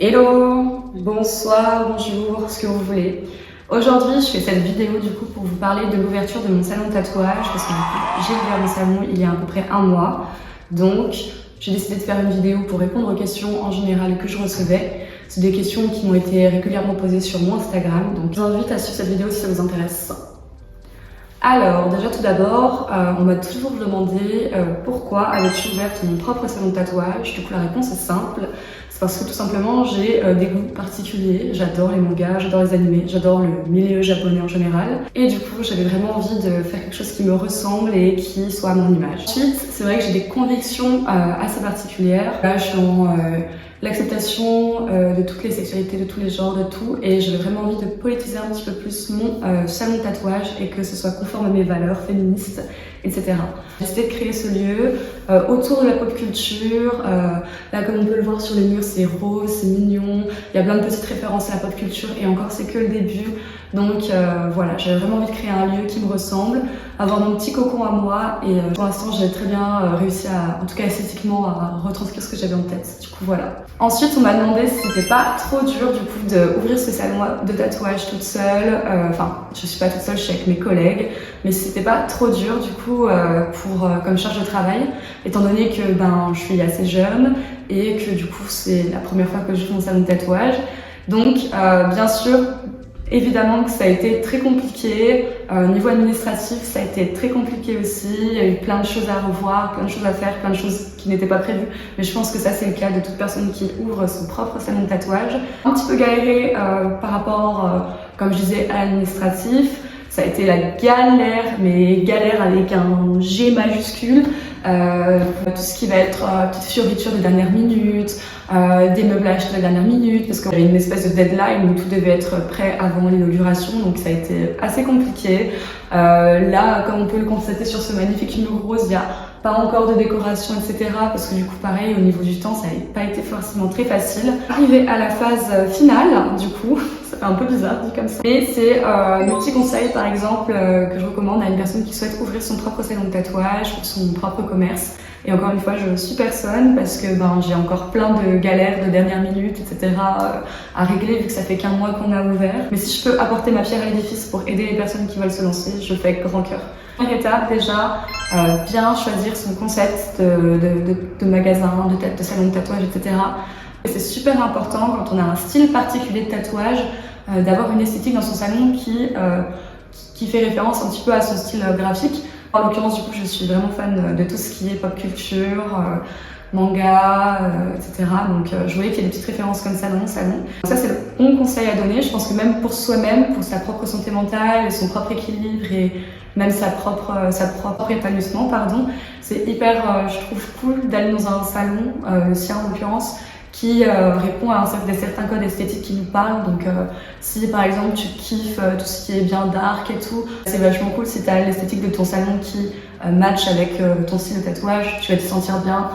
Hello, bonsoir, bonjour, ce que vous voulez. Aujourd'hui, je fais cette vidéo du coup pour vous parler de l'ouverture de mon salon de tatouage parce que du coup, j'ai ouvert mon salon il y a à peu près un mois. Donc, j'ai décidé de faire une vidéo pour répondre aux questions en général que je recevais. C'est des questions qui m'ont été régulièrement posées sur mon Instagram. Donc, je vous invite à suivre cette vidéo si ça vous intéresse. Alors, déjà tout d'abord, on m'a toujours demandé pourquoi avais-tu ouvert mon propre salon de tatouage. Du coup, la réponse est simple. C'est parce que tout simplement, j'ai des goûts particuliers. J'adore les mangas, j'adore les animés, j'adore le milieu japonais en général. Et du coup, j'avais vraiment envie de faire quelque chose qui me ressemble et qui soit à mon image. Ensuite, c'est vrai que j'ai des convictions assez particulières. Là, je suis dans l'acceptation de toutes les sexualités, de tous les genres, de tout. Et j'avais vraiment envie de politiser un petit peu plus mon salon de tatouage et que ce soit conforme à mes valeurs féministes, etc. J'ai décidé de créer ce lieu autour de la pop culture. Là, comme on peut le voir sur les murs, c'est rose, c'est mignon. Il y a plein de petites références à la pop culture et encore, c'est que le début. Donc voilà, j'avais vraiment envie de créer un lieu qui me ressemble, avoir mon petit cocon à moi et pour l'instant j'ai très bien réussi à, en tout cas esthétiquement, à retranscrire ce que j'avais en tête. Du coup voilà. Ensuite on m'a demandé si c'était pas trop dur du coup d'ouvrir ce salon de tatouage toute seule. Enfin, je suis pas toute seule, je suis avec mes collègues, mais si c'était pas trop dur du coup comme charge de travail, étant donné que je suis assez jeune et que du coup c'est la première fois que je fais mon salon de tatouage. Donc bien sûr, évidemment que ça a été très compliqué, niveau administratif ça a été très compliqué aussi, il y a eu plein de choses à revoir, plein de choses à faire, plein de choses qui n'étaient pas prévues, mais je pense que ça c'est le cas de toute personne qui ouvre son propre salon de tatouage. Un petit peu galéré par rapport, comme je disais, à l'administratif, ça a été la galère, mais galère avec un G majuscule. Tout ce qui va être petites fioritures de dernière minute, des meublages de la dernière minute, parce qu'il y avait une espèce de deadline où tout devait être prêt avant l'inauguration, donc ça a été assez compliqué. Là, comme on peut le constater sur ce magnifique mur rose, il n'y a pas encore de décoration, etc. Parce que du coup, pareil, au niveau du temps, ça n'a pas été forcément très facile. Arrivé à la phase finale, du coup, ça fait un peu bizarre dit comme ça. Mais c'est mes petits conseils, par exemple, que je recommande à une personne qui souhaite ouvrir son propre salon de tatouage, son propre commerce. Et encore une fois, je suis personne parce que j'ai encore plein de galères de dernière minute, etc. à régler vu que ça fait qu'un mois qu'on a ouvert. Mais si je peux apporter ma pierre à l'édifice pour aider les personnes qui veulent se lancer, je le fais avec grand cœur. Première étape, déjà, bien choisir son concept de magasin, de salon de tatouage, etc. Et c'est super important quand on a un style particulier de tatouage, d'avoir une esthétique dans son salon qui fait référence un petit peu à son style graphique. En l'occurrence, du coup, je suis vraiment fan de tout ce qui est pop culture, manga, etc. Donc, je voyais qu'il y a des petites références comme ça dans mon salon. Ça, c'est le bon conseil à donner. Je pense que même pour soi-même, pour sa propre santé mentale, son propre équilibre et même sa propre épanouissement, c'est hyper, je trouve, cool d'aller dans un salon, le sien en l'occurrence, qui répond à certains codes esthétiques qui nous parlent. Donc si par exemple tu kiffes tout ce qui est bien dark et tout, c'est vachement cool si tu as l'esthétique de ton salon qui match avec ton style de tatouage, tu vas te sentir bien.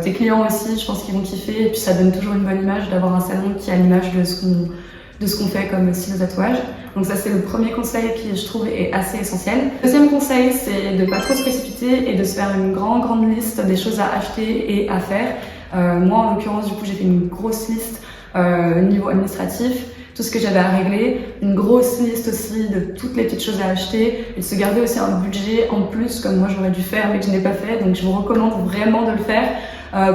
Tes clients aussi, je pense qu'ils vont kiffer, et puis ça donne toujours une bonne image d'avoir un salon qui a l'image de ce qu'on fait comme style de tatouage. Donc ça c'est le premier conseil qui je trouve est assez essentiel. Deuxième conseil, c'est de pas trop se précipiter et de se faire une grande liste des choses à acheter et à faire. Moi en l'occurrence du coup j'ai fait une grosse liste niveau administratif, tout ce que j'avais à régler, une grosse liste aussi de toutes les petites choses à acheter et de se garder aussi un budget en plus comme moi j'aurais dû faire mais que je n'ai pas fait. Donc je vous recommande vraiment de le faire.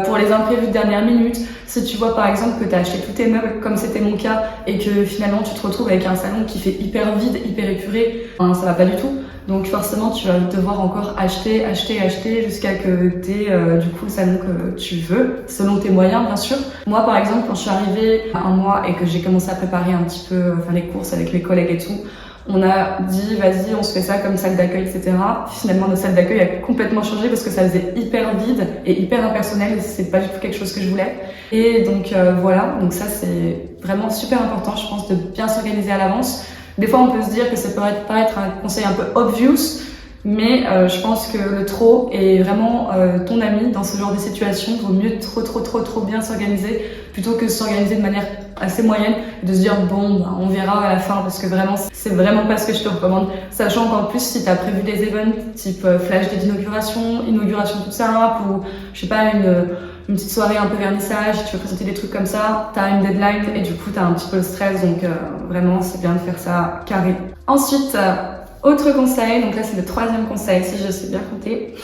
Pour les imprévus de dernière minute, si tu vois par exemple que tu as acheté tous tes meubles comme c'était mon cas et que finalement tu te retrouves avec un salon qui fait hyper vide, hyper épuré, ça va pas du tout. Donc forcément tu vas devoir encore acheter jusqu'à que tu aies du coup le salon que tu veux, selon tes moyens bien sûr. Moi par exemple quand je suis arrivée à un mois et que j'ai commencé à préparer un petit peu les courses avec mes collègues et tout, on a dit vas-y on se fait ça comme salle d'accueil, etc. Finalement notre salle d'accueil a complètement changé parce que ça faisait hyper vide et hyper impersonnel et c'est pas du tout quelque chose que je voulais. Et donc voilà, donc ça c'est vraiment super important je pense de bien s'organiser à l'avance. Des fois on peut se dire que ça peut paraître un conseil un peu obvious, mais je pense que le trop est vraiment ton ami dans ce genre de situation. Il vaut mieux trop bien s'organiser plutôt que s'organiser de manière assez moyenne et de se dire bon on verra à la fin parce que vraiment c'est vraiment pas ce que je te recommande. Sachant qu'en plus si tu as prévu des events type flash day d'inauguration, inauguration toute simple ou je sais pas une petite soirée un peu vernissage, tu veux présenter des trucs comme ça, t'as une deadline et du coup t'as un petit peu le stress, donc vraiment c'est bien de faire ça carré. Ensuite, autre conseil, donc là c'est le 3e conseil si je sais bien compter.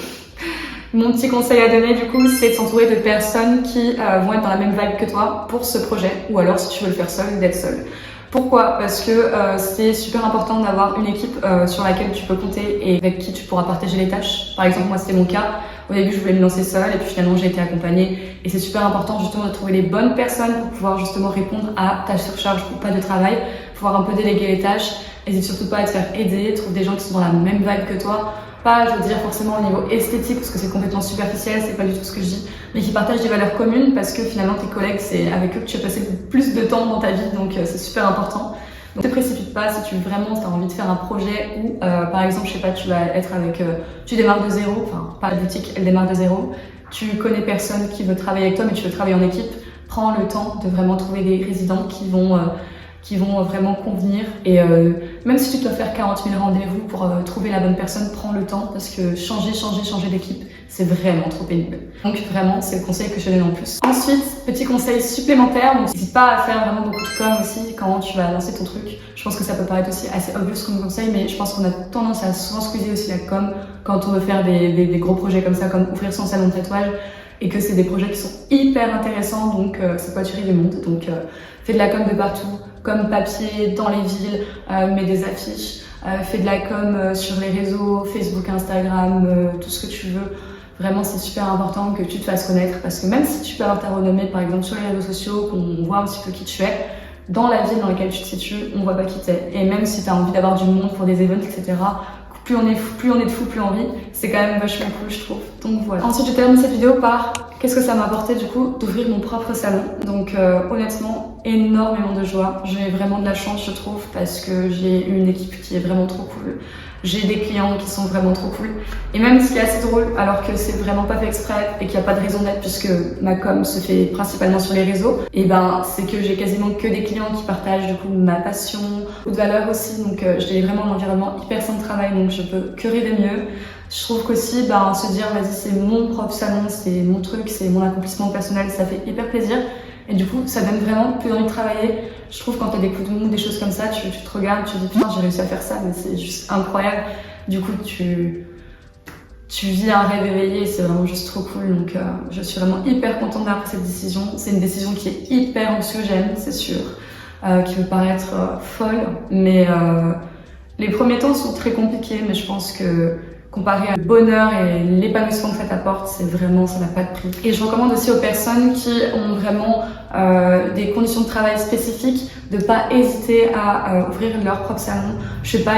Mon petit conseil à donner du coup, c'est de s'entourer de personnes qui vont être dans la même vibe que toi pour ce projet, ou alors si tu veux le faire seul, d'être seul. Pourquoi? Parce que c'est super important d'avoir une équipe sur laquelle tu peux compter et avec qui tu pourras partager les tâches. Par exemple, moi c'était mon cas. Au début, je voulais me lancer seule et puis finalement j'ai été accompagnée. Et c'est super important justement de trouver les bonnes personnes pour pouvoir justement répondre à ta surcharge ou pas de travail, pouvoir un peu déléguer les tâches. N'hésite surtout pas à te faire aider, trouve des gens qui sont dans la même vibe que toi. Pas, je veux dire, forcément au niveau esthétique, parce que c'est complètement superficiel, c'est pas du tout ce que je dis, mais qui partagent des valeurs communes, parce que finalement tes collègues, c'est avec eux que tu vas passer plus de temps dans ta vie, donc c'est super important. Donc ne te précipite pas si tu vraiment as envie de faire un projet où, par exemple, je sais pas, tu vas être avec, tu démarres de zéro, enfin pas la boutique, elle démarre de zéro, tu connais personne qui veut travailler avec toi, mais tu veux travailler en équipe, prends le temps de vraiment trouver des résidents qui vont vraiment convenir et même si tu dois faire 40 000 rendez-vous pour trouver la bonne personne, prends le temps parce que changer d'équipe, c'est vraiment trop pénible. Donc vraiment, c'est le conseil que je donne en plus. Ensuite, petit conseil supplémentaire, donc n'hésite pas à faire vraiment beaucoup de com aussi quand tu vas lancer ton truc. Je pense que ça peut paraître aussi assez obvious comme conseil, mais je pense qu'on a tendance à souvent squeezer aussi la com quand on veut faire des gros projets comme ça, comme ouvrir son salon de tatouage, et que c'est des projets qui sont hyper intéressants, donc ça peut attirer du monde. Donc fais de la com de partout, comme papier dans les villes, mets des affiches, fais de la com sur les réseaux, Facebook, Instagram, tout ce que tu veux. Vraiment, c'est super important que tu te fasses connaître parce que même si tu peux avoir ta renommée, par exemple, sur les réseaux sociaux, qu'on voit un petit peu qui tu es, dans la ville dans laquelle tu te situes, on voit pas qui t'es. Et même si tu as envie d'avoir du monde pour des events, etc., plus on est de fou, plus on rit. C'est quand même vachement cool, je trouve. Donc voilà. Ensuite, je termine cette vidéo par qu'est-ce que ça m'a apporté du coup d'ouvrir mon propre salon. Donc honnêtement, énormément de joie. J'ai vraiment de la chance, je trouve, parce que j'ai une équipe qui est vraiment trop cool. J'ai des clients qui sont vraiment trop cool. Et même ce qui est assez drôle, alors que c'est vraiment pas fait exprès et qu'il n'y a pas de raison d'être puisque ma com se fait principalement sur les réseaux, et ben c'est que j'ai quasiment que des clients qui partagent du coup ma passion ou de valeur aussi. Donc j'ai vraiment un environnement hyper sain de travail, donc je peux que rêver mieux. Je trouve qu'aussi se dire vas-y c'est mon propre salon, c'est mon truc, c'est mon accomplissement personnel, ça fait hyper plaisir. Et du coup, ça donne vraiment plus envie de travailler. Je trouve quand t'as des coups de mou, des choses comme ça, tu te regardes, tu te dis putain, j'ai réussi à faire ça, mais c'est juste incroyable. Du coup, tu vis un rêve éveillé, c'est vraiment juste trop cool. Donc, je suis vraiment hyper contente d'avoir pris cette décision. C'est une décision qui est hyper anxiogène, c'est sûr, qui peut paraître folle, mais les premiers temps sont très compliqués, mais je pense que comparé au bonheur et l'épanouissement que ça t'apporte, c'est vraiment, ça n'a pas de prix. Et je recommande aussi aux personnes qui ont vraiment des conditions de travail spécifiques de pas hésiter à ouvrir leur propre salon. Je sais pas,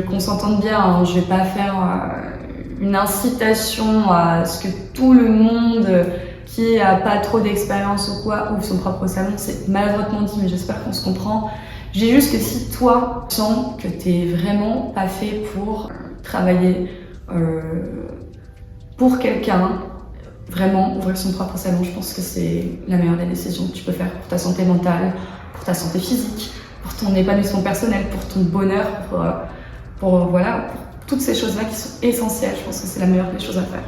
qu'on s'entende bien, hein, je vais pas faire une incitation à ce que tout le monde qui a pas trop d'expérience ou quoi ouvre son propre salon. C'est maladroitement dit, mais j'espère qu'on se comprend. J'ai juste que si toi, tu sens que t'es vraiment pas fait pour travailler pour quelqu'un, vraiment ouvrir son propre salon, je pense que c'est la meilleure des décisions que tu peux faire pour ta santé mentale, pour ta santé physique, pour ton épanouissement personnel, pour ton bonheur, pour toutes ces choses-là qui sont essentielles. Je pense que c'est la meilleure des choses à faire.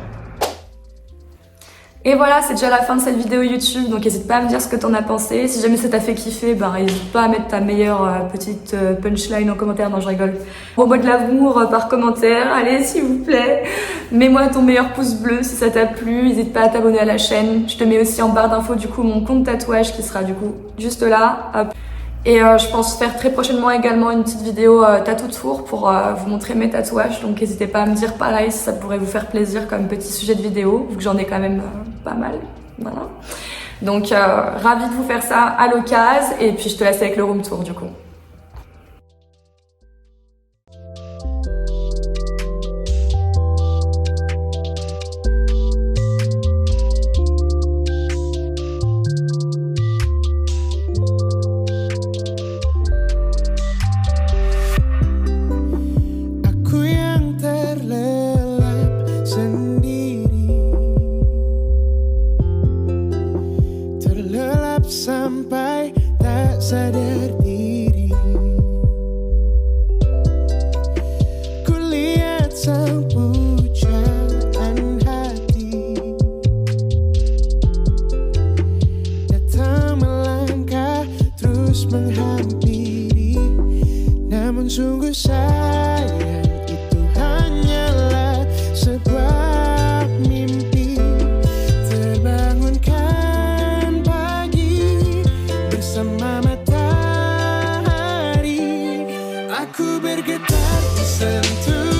Et voilà, c'est déjà la fin de cette vidéo YouTube, donc n'hésite pas à me dire ce que t'en as pensé. Si jamais ça t'a fait kiffer, n'hésite pas à mettre ta meilleure petite punchline en commentaire. Non, je rigole. Envoie-moi de l'amour par commentaire, allez, s'il vous plaît. Mets-moi ton meilleur pouce bleu si ça t'a plu. N'hésite pas à t'abonner à la chaîne. Je te mets aussi en barre d'infos du coup mon compte tatouage qui sera du coup juste là. Hop. Et je pense faire très prochainement également une petite vidéo tatou tour pour vous montrer mes tatouages. Donc n'hésitez pas à me dire pareil si ça pourrait vous faire plaisir comme petit sujet de vidéo, vu que j'en ai quand même pas mal. Voilà. Donc ravie de vous faire ça à l'occasion. Et puis je te laisse avec le room tour du coup. Sampai tak sadar diri, kulihat sang pujaan hati Sungguh sayang itu hanyalah sebuah mimpi. Terbangunkan pagi bersama matahari. Aku bergetar disentuh